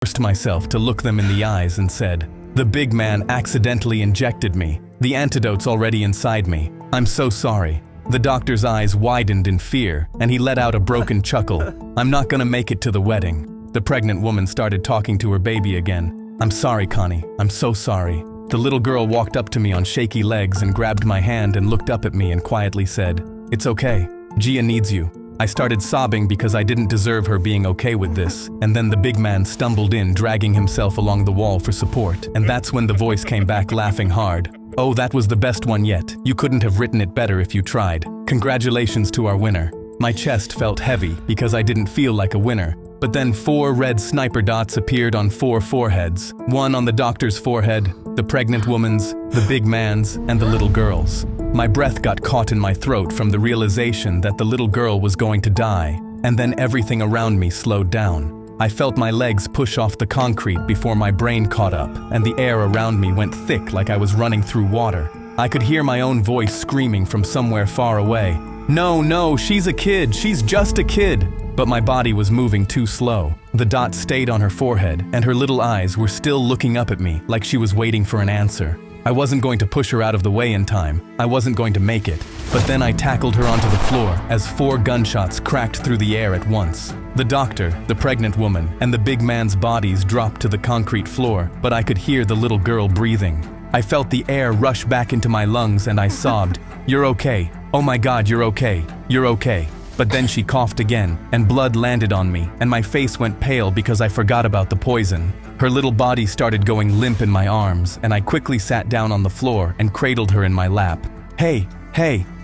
forced myself to look them in the eyes and said, "The big man accidentally injected me. The antidote's already inside me. I'm so sorry." The doctor's eyes widened in fear, and he let out a broken chuckle. "I'm not gonna make it to the wedding." The pregnant woman started talking to her baby again. "I'm sorry, Connie. I'm so sorry." The little girl walked up to me on shaky legs and grabbed my hand and looked up at me and quietly said, "It's okay. Gia needs you." I started sobbing because I didn't deserve her being okay with this, and then the big man stumbled in, dragging himself along the wall for support, and that's when the voice came back laughing hard. "Oh, that was the best one yet. You couldn't have written it better if you tried. Congratulations to our winner." My chest felt heavy because I didn't feel like a winner. But then 4 red sniper dots appeared on 4 foreheads. 1 on the doctor's forehead, the pregnant woman's, the big man's, and the little girl's. My breath got caught in my throat from the realization that the little girl was going to die, and then everything around me slowed down. I felt my legs push off the concrete before my brain caught up, and the air around me went thick like I was running through water. I could hear my own voice screaming from somewhere far away. "No, no, she's a kid, she's just a kid." But my body was moving too slow. The dot stayed on her forehead, and her little eyes were still looking up at me like she was waiting for an answer. I wasn't going to push her out of the way in time. I wasn't going to make it. But then I tackled her onto the floor as 4 gunshots cracked through the air at once. The doctor, the pregnant woman, and the big man's bodies dropped to the concrete floor, but I could hear the little girl breathing. I felt the air rush back into my lungs and I sobbed, "You're okay. Oh my God, you're okay. You're okay." But then she coughed again, and blood landed on me, and my face went pale because I forgot about the poison. Her little body started going limp in my arms, and I quickly sat down on the floor and cradled her in my lap. Hey,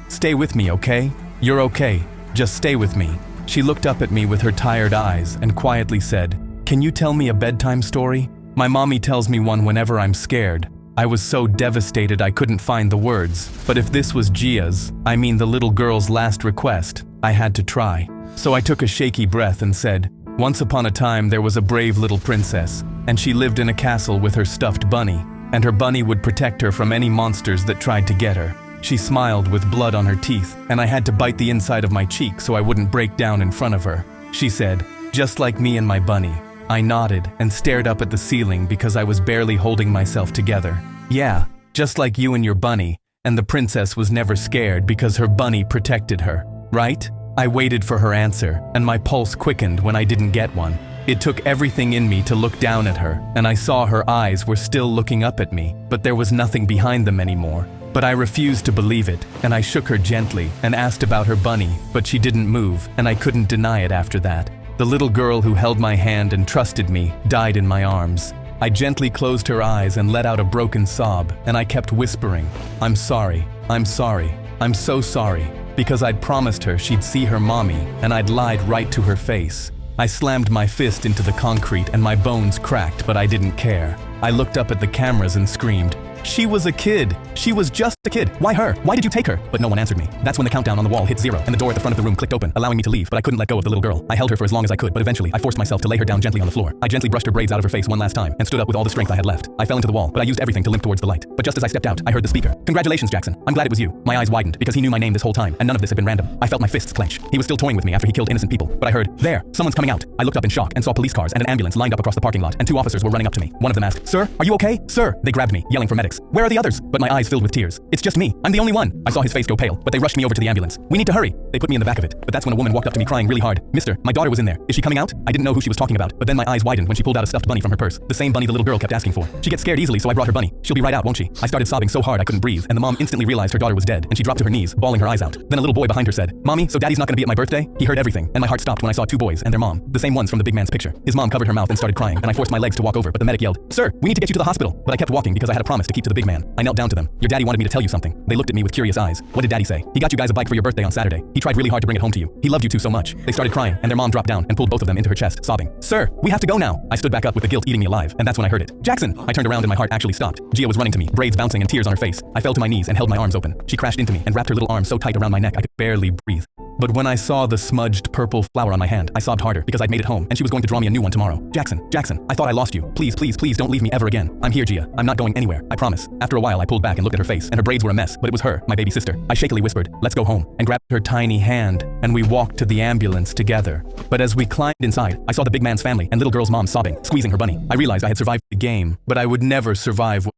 stay with me, okay? You're okay. Just stay with me." She looked up at me with her tired eyes and quietly said, "Can you tell me a bedtime story? My mommy tells me one whenever I'm scared." I was so devastated I couldn't find the words, but if this was Gia's, I mean the little girl's last request, I had to try. So I took a shaky breath and said, "Once upon a time there was a brave little princess, and she lived in a castle with her stuffed bunny, and her bunny would protect her from any monsters that tried to get her." She smiled with blood on her teeth, and I had to bite the inside of my cheek so I wouldn't break down in front of her. She said, "Just like me and my bunny." I nodded and stared up at the ceiling because I was barely holding myself together. "Yeah, just like you and your bunny, and the princess was never scared because her bunny protected her, right?" I waited for her answer, and my pulse quickened when I didn't get one. It took everything in me to look down at her, and I saw her eyes were still looking up at me, but there was nothing behind them anymore. But I refused to believe it, and I shook her gently and asked about her bunny, but she didn't move, and I couldn't deny it after that. The little girl who held my hand and trusted me died in my arms. I gently closed her eyes and let out a broken sob, and I kept whispering, "I'm sorry, I'm sorry, I'm so sorry," because I'd promised her she'd see her mommy, and I'd lied right to her face. I slammed my fist into the concrete and my bones cracked, but I didn't care. I looked up at the cameras and screamed, "She was a kid. She was just a kid. Why her? Why did you take her?" But no one answered me. That's when the countdown on the wall hit 0 and the door at the front of the room clicked open, allowing me to leave, but I couldn't let go of the little girl. I held her for as long as I could, but eventually I forced myself to lay her down gently on the floor. I gently brushed her braids out of her face one last time and stood up with all the strength I had left. I fell into the wall, but I used everything to limp towards the light. But just as I stepped out, I heard the speaker. "Congratulations, Jackson. I'm glad it was you." My eyes widened because he knew my name this whole time, and none of this had been random. I felt my fists clench. He was still toying with me after he killed innocent people, but I heard, "There, someone's coming out." I looked up in shock and saw police cars and an ambulance lined up across the parking lot, and 2 officers were running up to me. One of them asked, "Sir, are you okay? Sir!" They grabbed me, yelling for medics. "Where are the others?" But my eyes filled with tears. "It's just me. I'm the only one." I saw his face go pale, but they rushed me over to the ambulance. "We need to hurry." They put me in the back of it, but that's when a woman walked up to me crying really hard. "Mister, my daughter was in there. Is she coming out?" I didn't know who she was talking about, but then my eyes widened when she pulled out a stuffed bunny from her purse. The same bunny the little girl kept asking for. She gets scared easily, so I brought her bunny. "She'll be right out, won't she?" I started sobbing so hard I couldn't breathe, and the mom instantly realized her daughter was dead, and she dropped to her knees, bawling her eyes out. Then a little boy behind her said, "Mommy, so daddy's not gonna be at my birthday?" He heard everything, and my heart stopped when I saw 2 boys and their mom, the same ones from the big man's picture. His mom covered her mouth and started crying, and I forced my legs to walk over, but the medic yelled, "Sir, we need to get you to the hospital." But I kept walking because I had a promise to keep to the big man. I knelt down to them. "Your daddy wanted me to tell you something." They looked at me with curious eyes. "What did daddy say?" "He got you guys a bike for your birthday on Saturday. He tried really hard to bring it home to you. He loved you two so much." They started crying, and their mom dropped down and pulled both of them into her chest, sobbing. "Sir, we have to go now." I stood back up with the guilt eating me alive, and that's when I heard it. "Jackson!" I turned around and my heart actually stopped. Gia was running to me, braids bouncing and tears on her face. I fell to my knees and held my arms open. She crashed into me and wrapped her little arms so tight around my neck I could barely breathe. But when I saw the smudged purple flower on my hand, I sobbed harder because I'd made it home and she was going to draw me a new one tomorrow. Jackson, I thought I lost you. Please, please, please don't leave me ever again. I'm here, Gia. I'm not going anywhere. I promise. After a while, I pulled back and looked at her face, and her braids were a mess, but it was her, my baby sister. I shakily whispered, "Let's go home," and grabbed her tiny hand, and we walked to the ambulance together. But as we climbed inside, I saw the big man's family and little girl's mom sobbing, squeezing her bunny. I realized I had survived the game, but I would never survive